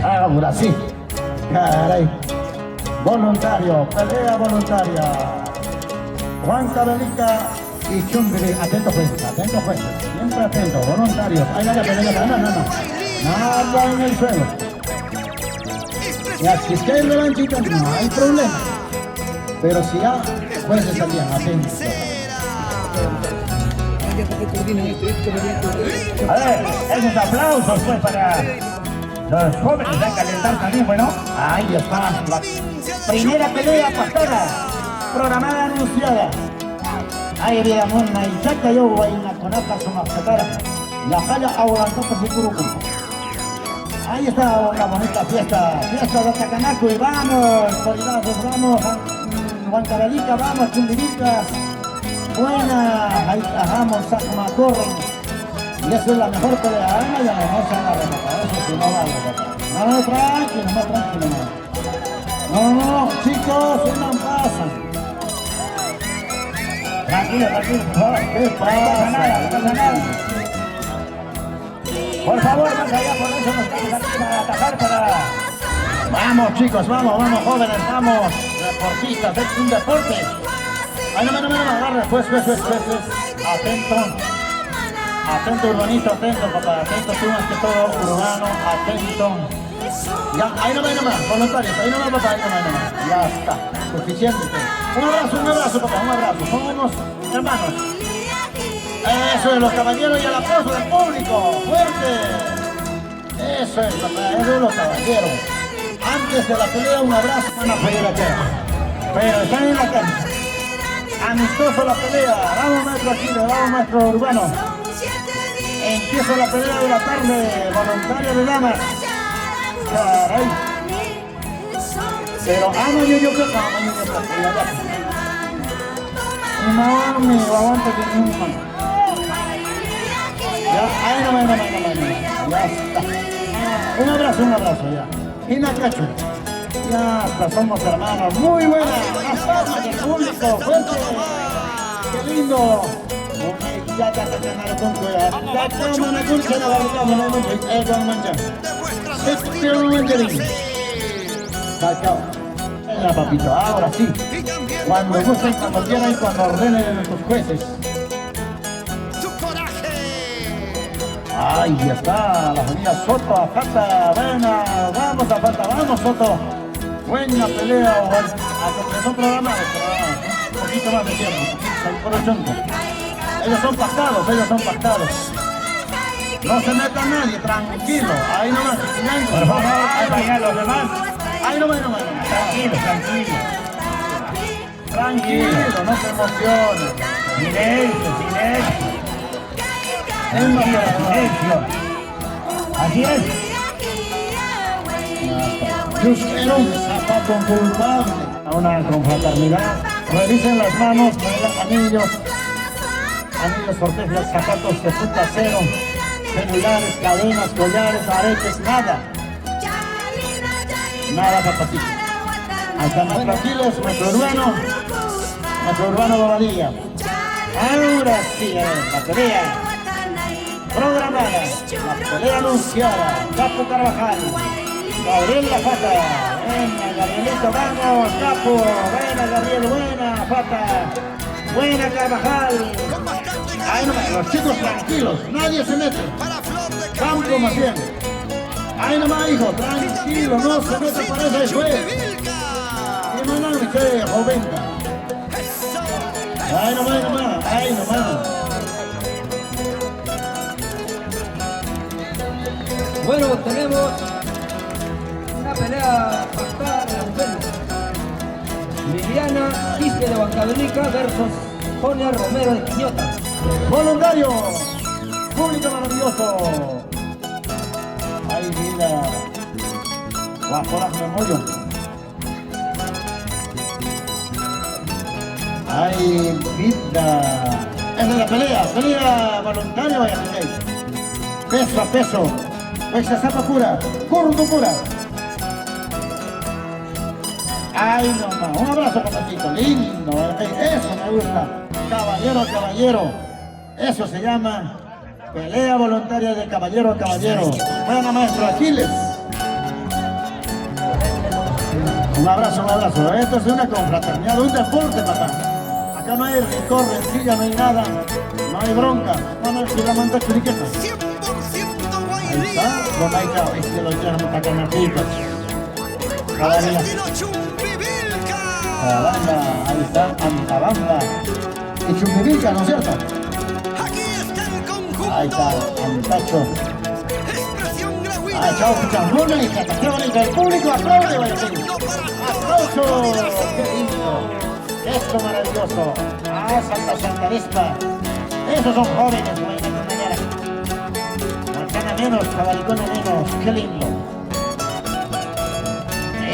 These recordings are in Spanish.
Ahora sí. Caray. Voluntario, pelea voluntaria. Juan Cabelica y Chumbiri. Atento jueces, siempre atento, voluntarios. Ahí nada, pelea, no. Nada en el suelo. Y así es que el revanchito no hay problema. Pero si ya jueces salían atentos. A ver, esos aplausos pues para los jóvenes de calentar también, bueno. Ahí está, la primera pelea pasada, programada, anunciada. Ahí había una y chaca yo voy a conata su mascatara. La jala aguantó su curucu. Ahí está una bonita fiesta de Tacanaco y vamos, coordinados, vamos, Juan Cabelica, vamos, Chumbiritas. Buena, ahí tajamos, Sacma, corren. Y eso es la mejor pelea. No se agarra, papá. Eso sí, no vale, papá. No, tranquilo. No, chicos, no pasan. Tranquilo, por favor. ¿Qué pasa? No pasa nada. Por favor, más allá, por eso nos estamos aquí para atajar para... Vamos, chicos, vamos, jóvenes, vamos. Deportistas, es un deporte. Ay, no, agarra, pues. Atento, urbanito, atento, papá. Atento, tú más que todo, urbano, atento. Ya, ahí nomás, voluntarios, ahí nomás, papá, ahí nomás. Ya está, suficiente. Un abrazo, papá, un abrazo. Somos hermanos. Eso es, los caballeros y el aplauso del público. ¡Fuerte! Eso es, papá, eso es los caballeros. Antes de la pelea, un abrazo. Van a pedir acá. Pero están en la cancha. Amistoso la pelea. Vamos, maestro Aquiles, vamos, maestro Urbano. Empieza la pelea de la tarde. Voluntario de damas. Caray. Pero yo creo que no, me aguante que nunca. Ya, ahí no. Ya está. Un abrazo ya. Y Nacacho. Ya hasta somos hermanos. Muy buena. Las palmas del público. Fuerte. Qué lindo. Ya te ganar con cuidado. Ya te van a conchar a la boca. Venga, papito, ahora sí. Cuando gusten, cuando quieran y cuando ordenen sus jueces. Ahí está, la familia Soto, Afata, buena, vamos Soto. Buena pelea, son programados, un poquito más de tiempo, por el chonco. Ellos son pactados. No se meta nadie, tranquilo, ahí nomás, por favor, ahí los demás. Ahí nomás. Tranquilo, no se emociones. Silencio. Silencio. Así es. Buscaron zapato culpable a una confraternidad. Revisen las manos, anillos, sorteos, zapatos de punta cero, celulares, cadenas, collares, aretes, nada, papacito. Hasta más tranquilos, nuestro urbano Bobadilla. Ahora sí, la pelea programada, la pelea anunciada, Capo Carvajal, Gabriel La Fata. Venga, Gabrielito, vamos, Capo, buena Gabriel, buena Fata, buena Carvajal. Ahí nomás, los chicos tranquilos, nadie se mete. Campo más bien. Ahí nomás, hijo, tranquilo, no se mete para ese juez. Y no usted, joven. Ahí nomás. Bueno, tenemos una pelea pactada de las mujeres. Liliana Quispe de Huancavelica versus Sonia Romero de Quiñota. Voluntario, público maravilloso. Ay, mira, bajo las memorias. Ay, vida. Esa es la pelea voluntaria, vaya, peso a peso. Esa zapa pura, curdo pura. Ay, no, un abrazo, papacito, lindo, eso me gusta. Caballero, eso se llama pelea voluntaria de caballero a caballero. Buena, maestro Aquiles. Un abrazo, un abrazo. Esto es una confraternidad, un deporte, papá. Acá no hay rencor, rencilla, no hay nada. No hay bronca. No, no, si la manda churiqueta. 100% Ahí está. Lo maika, estilo llano, tacanapicas. Cada día. estilo Chumbivilca. Antabamba, ahí está, Antabamba. Y Chumbivilca, ¿no es cierto? Aquí está el conjunto. Ahí está, Antacho. Expresión gratuita. Ahí chao, Pichambuna y qué bonito. El público aplaude, Guayaquil. ¡Aplauso! ¡Qué lindo! ¡Esto maravilloso! ¡Ah, Santa Vespa! Esos son jóvenes, güey, de mañana. Marcana menos, cabalicona menos. ¡Qué lindo!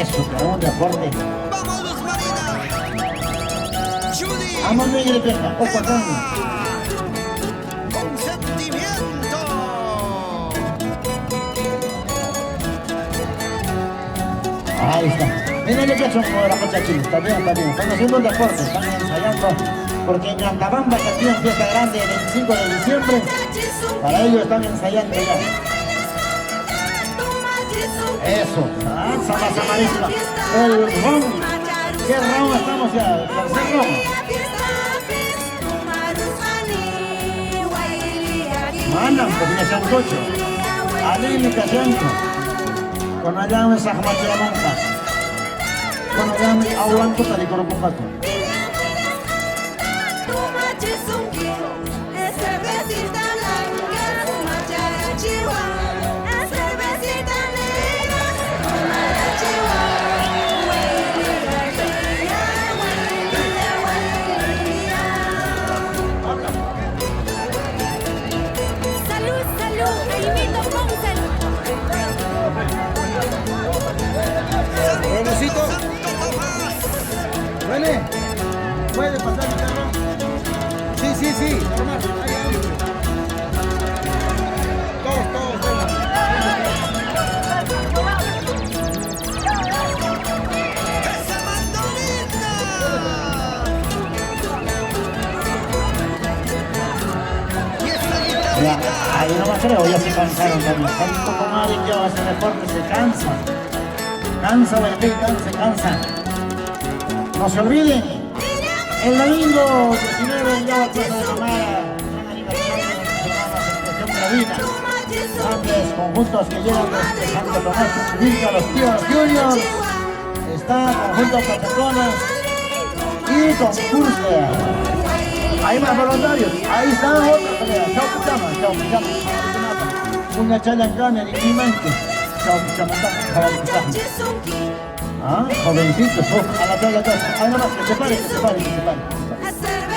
Eso, pero un deporte. Vamos, Luz Marina. Judy. Vamos, negro y peja. Ojo, acá. Con sentimiento. Ahí está. Miren el pecho como de la Pocha Chile. Está bien, está bien. Están haciendo un deporte, están ensayando. Porque en Antabamba, que aquí empieza grande el 25 de diciembre, para ellos están ensayando ya. Eso. Ah, Sama Marisma. El ron. ¿Qué ron estamos ya? El tercer ron. Mandan, pues viene sancocho. Alimi Cayanco. Con allá un Sahmachi la monja. Con allá un Aulanco Taricoropupato. Buenecito. Vale. ¿Puede pasar mi carro? Sí, sí, sí. Normal. Ahí, ahí. Todos, vengan. ¡Esa mandolina! Y esa Ya, guitarrita. ahí no me creo, ya se cansaron también. Tanto tomar y yo ese deporte se cansa. Cansa, Guayaquil, se cansa. No se olviden, el domingo 19 ya va a Plaza de Camara, gran aniversario de nuestros hermanos Expresión Gravina. Grandes conjuntos que llegan desde Santo Tomás, Chumbivilca, los tíos Juniors. Está conjunto Pachaconas y concurso. Hay más voluntarios. Ahí está otra pelea. Chao Pichama. Una chalancana y Quimanque. Chao Pichama, ah, jovencitos, a la tabla atrás. Ahí nomás, que se pare.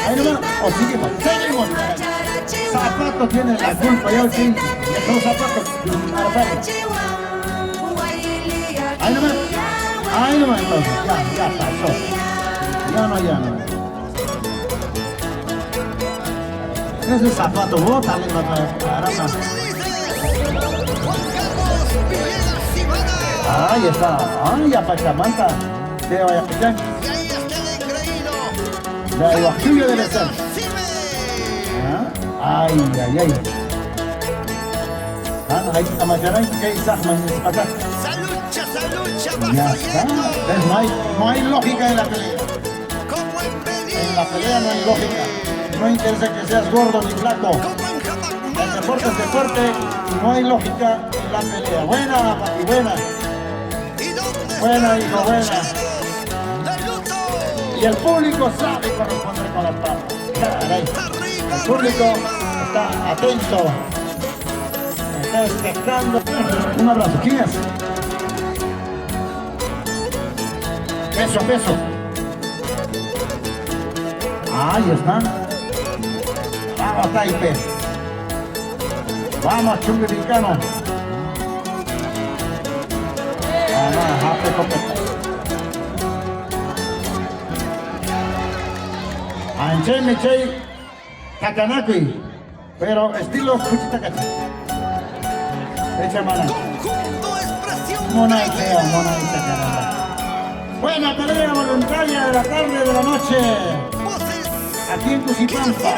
Ahí nomás, o seguimos. Zapato tiene la culpa, ya sí. Son zapatos. A la tabla. Ahí nomás entonces. Ya pasó. Ya no. Ese zapato, bótale otra vez, caramba. Juan Carlos Villegas Ivana. Ahí está. Ay, a Pachamanta. De Guayaquil. Y ahí está el engreído. De Guajillo debe ser. Cime. Ay. Ahí está Macharay, que hay Sahman en Zapata. Salucha, va Ya está. saliendo. ¿Ves? No hay lógica en la pelea. Como en Belén. En la pelea no hay lógica. No interesa que seas gordo ni flaco. Como en Jamaica. El deporte es deporte. No hay lógica en la pelea. Buena, papi, buena. ¿Y dónde Buena, están hijo, los buena. charros de luto? Y el público sabe corresponder con las palmas. Caray. Arriba, El público arriba. está atento. Está expectando. Un abrazo. ¿Quién es? Peso. Ahí está. Vamos, Taipe. Vamos, Chumbivilcano. Vamos, Jape Copete. Anche Mechei Takanakui, pero estilo Cuchitacacha. Echa mano. Conjunto Expresión Monaiteo, caramba. Buena pelea voluntaria de la tarde de la noche. Voces. Aquí en Cusipampa.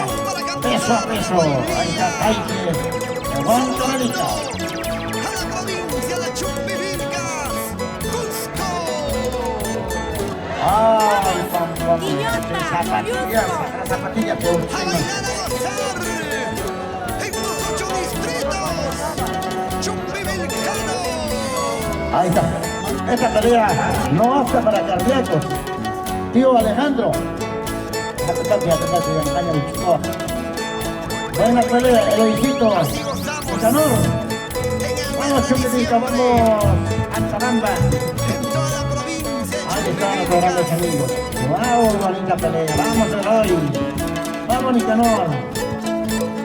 Peso a peso. Ahí está Taike. Juan Canalita. A la provincia de Chumbivilcas. Cusco. vamos. Zapatillas, las zapatillas por A bailar, a gozar. Estos 8 distritos. Chumbivilcano. Ahí está. Esta pelea no apta para cardíacos. Tío Alejandro. Buena pelea, Eloísito. Así gozamos. Nicanor. En el Vamos, Buenos Chumbivilca, vamos. Antabamba. En toda la provincia. Ahí están los grandes amigos. Wow, bonita pelea. Vamos, Eloy. Vamos, Nicanor.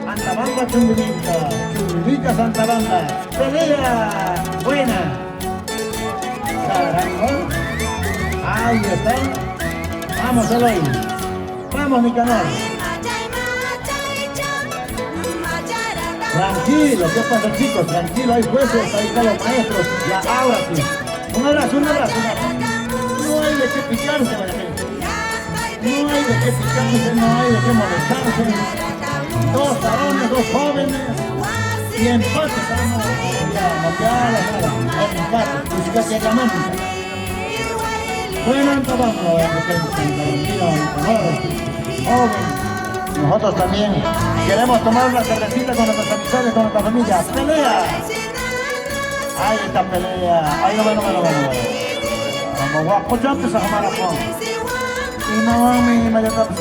Antabamba, Chumbivilca. Chumbivilca, Santabamba. Pelea buena. Caramba. Ahí está. Vamos, Eloy. Vamos, Nicanor. Tranquilo, ¿qué pasa, chicos? Tranquilo, hay jueces, ahí están los maestros. Ya, ahora sí. Un abrazo, un abrazo. No hay de qué picarse, vaya gente. No hay de qué picarse, no hay de qué molestarse. Dos varones, dos jóvenes. Y empate, estamos ya, nada. Empate, pues que ganamos. Bueno, entonces joven. Nosotros también queremos tomar una cervecita con nuestras amistades, con nuestra familia. ¡Pelea! Ahí está pelea. Ahí no ve. Vamos, guapo, ya empezamos a la fondo. Y no, mi mayor está con